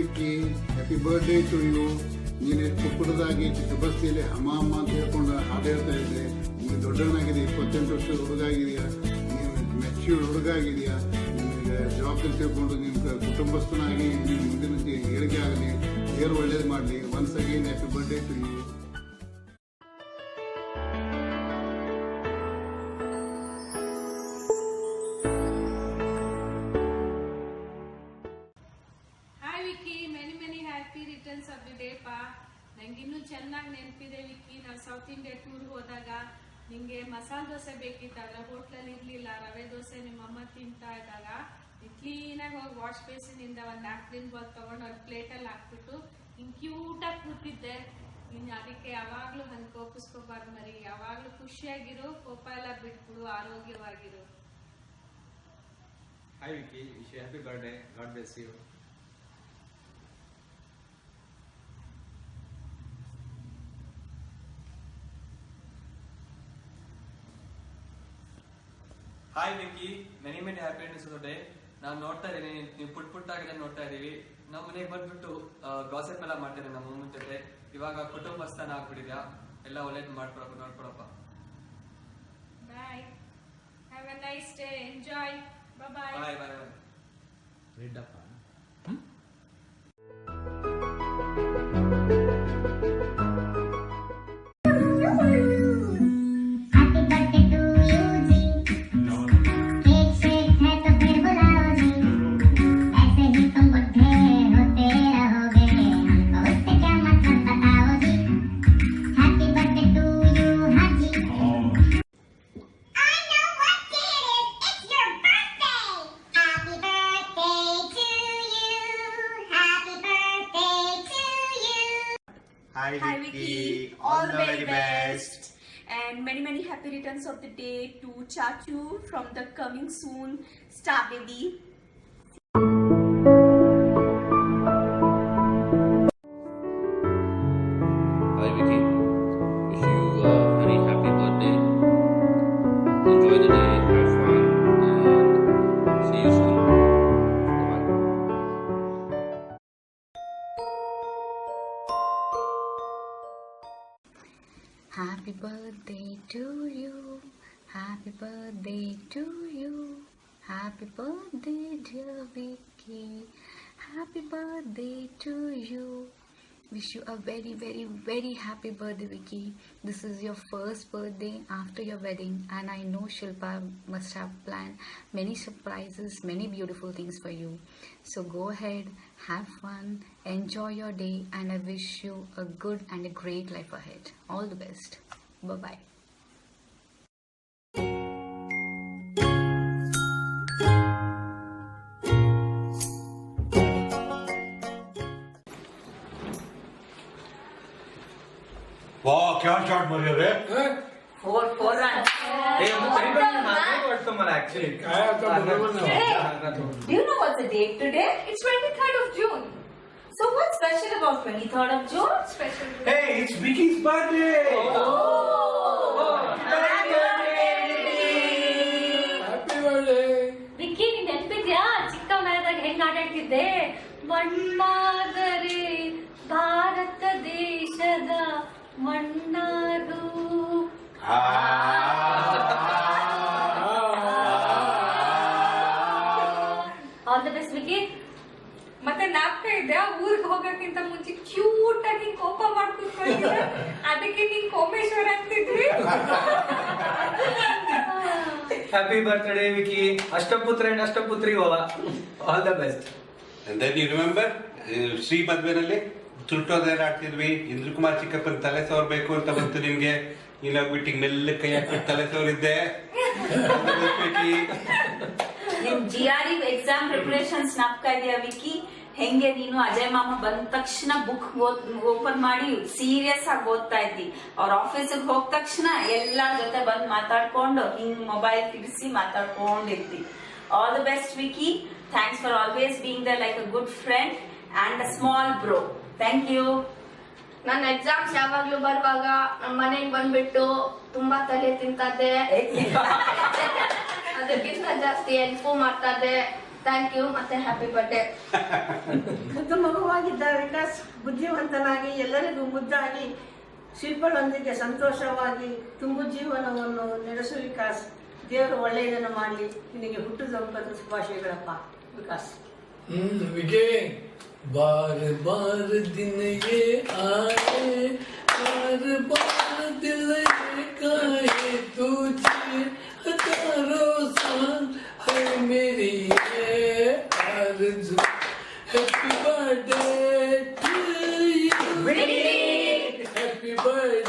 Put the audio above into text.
Vicky, happy birthday to you. ನೀನು ಪುಟ್ಟದಾಗಿ ಚಿಕ್ಕಬಸ್ತಿಯಲ್ಲಿ ಅಮ್ಮ ಅಮ್ಮ ಅಂತ ಹೇಳ್ಕೊಂಡು ಹಾಡು ಹೇಳ್ತಾ ಇದ್ದೆ. ನೀನು ದೊಡ್ಡವನಾಗಿದೆ, 28 ವರ್ಷದ ಹುಡುಗ ಆಗಿದೆಯಾ, ನೀನು ಮೆಚ್ಯೂರ್ಡ್ ಹುಡುಗ ಆಗಿದೆಯಾ. ನಿಮಗೆ ಜವಾಬ್ದಾರಿ ತಿಳ್ಕೊಂಡು ನಿಮ್ಮ ಕುಟುಂಬಸ್ಥನಾಗಿ ನಿಮ್ಮ ಮುಂದಿನ ಏಳಿಗೆ ಆಗಲಿ, ದೇವರು ಒಳ್ಳೇದು ಮಾಡಲಿ. Once again happy birthday to you. Returns of the day ಪಾ. ನಂಗಿನ್ನೂ ಚೆನ್ನಾಗಿ ನೆನಪಿದೆ ವಿಕ್ಕಿ, ನಾವು ಸೌತ್ ಇಂಡಿಯಾ ಟೂರ್ ಹೋದಾಗ ನಿಂಗೆ ಮಸಾಲೆ ದೋಸೆ ಬೇಕಿತ್ತು, ಅದ್ರ ಹೋಟ್ಲಲ್ಲಿ ಇರ್ಲಿಲ್ಲ. ರವೆ ದೋಸೆ ನಿಮ್ಮಮ್ಮ ತಿಂತಾ ಇದ್ದಾಗ ಕ್ಲೀನಾಗಿ ಹೋಗಿ ವಾಶ್ ಬೇಸಿನಿಂದ ಒಂದು ನ್ಯಾಪ್ಕಿನ್ ಬಾಲ್ ತಗೊಂಡು ಅವ್ರ ಪ್ಲೇಟಲ್ಲಿ ಹಾಕ್ಬಿಟ್ಟು ಹಿಂಗೆ ಕ್ಯೂಟಾಗಿ ಕೂತಿದ್ದೆ. ಇನ್ನು ಅದಕ್ಕೆ ಯಾವಾಗ್ಲೂ ಹಂಗೆ ಕೋಪಿಸ್ಕೋಬಾರ್ದು ಮರಿ, ಯಾವಾಗ್ಲೂ ಖುಷಿಯಾಗಿರು, ಕೋಪ ಎಲ್ಲ ಬಿಟ್ಬಿಡು, ಆರೋಗ್ಯವಾಗಿರು. Hi Vicky, wish you happy birthday, God bless you. Hi Vicky, many many happiness day. ನಾನು ನೋಡ್ತಾ ಇದ್ದೀನಿ, ನೀವು ಪುಟ್ಟಾಗಿದೆ ನೋಡ್ತಾ ಇದೀವಿ. ನಮ್ಮ ಮನೆಗೆ ಬಂದ್ಬಿಟ್ಟು ಗಾಸಿಪ್ ಎಲ್ಲ ಮಾಡ್ತಾರೆ ನಮ್ಮ ಅಮ್ಮನ ಜೊತೆ. ಇವಾಗ ಕುಟುಂಬಸ್ಥಾನ ಆಗ್ಬಿಟ್ಟಿದ್ಯಾ, ಎಲ್ಲ ಒಳ್ಳೇದು ಮಾಡ್ಕೊಡಪ್ಪ, ನೋಡ್ಕೊಡಪ್ಪ. Bye, have a nice day, enjoy, bye bye bye bye. Reddappa Hi Vicky, all the very best. And many happy returns of the day to Chachu from the coming soon Star Baby. Hi Vicky, wish you a very happy birthday. Enjoy the day, have fun, and see you soon. Bye. Happy birthday to you, happy birthday to you, happy birthday dear Vicky, happy birthday to you. Wish you a very happy birthday Vicky. This is your first birthday after your wedding, and I know Shilpa must have planned many surprises, many beautiful things for you. So go ahead, have fun, enjoy your day, and I wish you a good and a great life ahead. All the best. Bye bye. वाह क्या shot मारे रे 4 runs. Actually, Do you know what's the date today? It's 23rd of June. So what's special about 23rd of June? Special. hey it's Vicky's birthday Happy birthday. Vicky, ನೀನ್ ನೆನಪಿದ್ಯಾ ಚಿಕ್ಕ ಮನೆದಾಗ ಹೆಂಗ್ ಆಟ ಆಡ್ತಿದ್ದೆ? ಮಣ್ಣಾದರೆ ಭಾರತ ದೇಶದ ಮಣ್ಣಾರು. All the best Vicky. ಮತ್ತೆ ನಾಪ್ಕ ಇದೆ, ಊರಿಗೆ ಹೋಗಕ್ಕಿಂತ ಮುಂಚೆ ಕ್ಯೂಟ್ ಆಗಿ ಕೋಪ ಮಾಡ್ಕೊಳ್ತಿದ್ದೆ, ಅದಕ್ಕೆ ನೀನ್ ಕೋಮೇಶ್ವರ ಅಂತಿದ್ವಿ. ಹ್ಯಾಪಿ ಬರ್ತ್ಡೇ ವಿಕ್ಕಿ, ಅಷ್ಟಪುತ್ರ ಅಂಡ್ ಅಷ್ಟಪುತ್ರಿ ಹೋಗ. All the best. and then you remember Shri ಮದ್ವೆನಲ್ಲಿ ತುರ್ಟೋದೆಲ್ಲ ಆಡ್ತಿದ್ವಿ. ಇಂದ್ರಕುಮಾರ್ ಚಿಕ್ಕಪ್ಪನ ತಲೆ ಸವರ್ಬೇಕು ಅಂತ ಬಂತು ನಿಮ್ಗೆ, ನೀನಾಗ್ಬಿಟ್ಟು ಮೆಲ್ಲ ಕೈ ಹಾಕ್ಬಿಟ್ಟು ತಲೆ ಸವರಿದ್ದೆ. ನಿಮ್ GRE ಎಕ್ಸಾಮ್ ಪ್ರಿಪರೇಷನ್ಸ್ ನಾಪ್ಕ ಇದೆಯಾ ವಿಕ್ಕಿ? ಹೆಂಗೆ ನೀನು ಅಜಯ್ ಮಾಮ ಬಂದ ತಕ್ಷಣ ಬುಕ್ ಓಪನ್ ಮಾಡಿ ಸೀರಿಯಸ್ ಆಗಿ ಓದ್ತಾ ಇದ್ದಿ, ಅವ್ರ ಆಫೀಸಿಗೆ ಹೋದ ತಕ್ಷಣ ಎಲ್ಲರ ಜೊತೆ ಬಂದ್ ಮಾತಾಡ್ಕೊಂಡು ಹಿಂಗ್ ಮೊಬೈಲ್ ತಿರ್ಸಿ ಮಾತಾಡ್ಕೊಂಡಿರ್ತಿ. All the best Vicky. Thanks for always being the like a good friend and a small bro. Thank you. ನನ್ನ ಎಕ್ಸಾಮ್ಸ್ ಯಾವಾಗ್ಲೂ ಬರುವಾಗ ನಮ್ಮ ಮನೆಗೆ ಬಂದ್ಬಿಟ್ಟು ತುಂಬಾ ತಲೆ ತಿಂತದೆ, ಅದಕ್ಕಿಂತ ಜಾಸ್ತಿ ಹೆಲ್ಪ್ ಮಾಡ್ತದೆ. ಥ್ಯಾಂಕ್ ಯು ಮತ್ತೆ ಹ್ಯಾಪಿ ಬರ್ಡೇ. ಮುದ್ದು ಮಗುವಾಗಿದ್ದ ವಿಕಾಸ್ ಬುದ್ಧಿವಂತನಾಗಿ ಎಲ್ಲರಿಗೂ ಮುದ್ದಾಗಿ ಶಿಲ್ಪಗಳೊಂದಿಗೆ ಸಂತೋಷವಾಗಿ ತುಂಬು ಜೀವನವನ್ನು ನಡೆಸು ವಿಕಾಸ್. ದೇವರು ಒಳ್ಳೆಯದನ್ನು ಮಾಡಲಿ. ನಿನಗೆ ಹುಟ್ಟುಹಬ್ಬದ ಶುಭಾಶಯಗಳಪ್ಪ ವಿಕಾಸ್. विके बार बार दिन ये आए, बार बार दिल ये काहे तुझे, हजारों साल है मेरी ये आरज़ू. Happy birthday to you, happy birthday.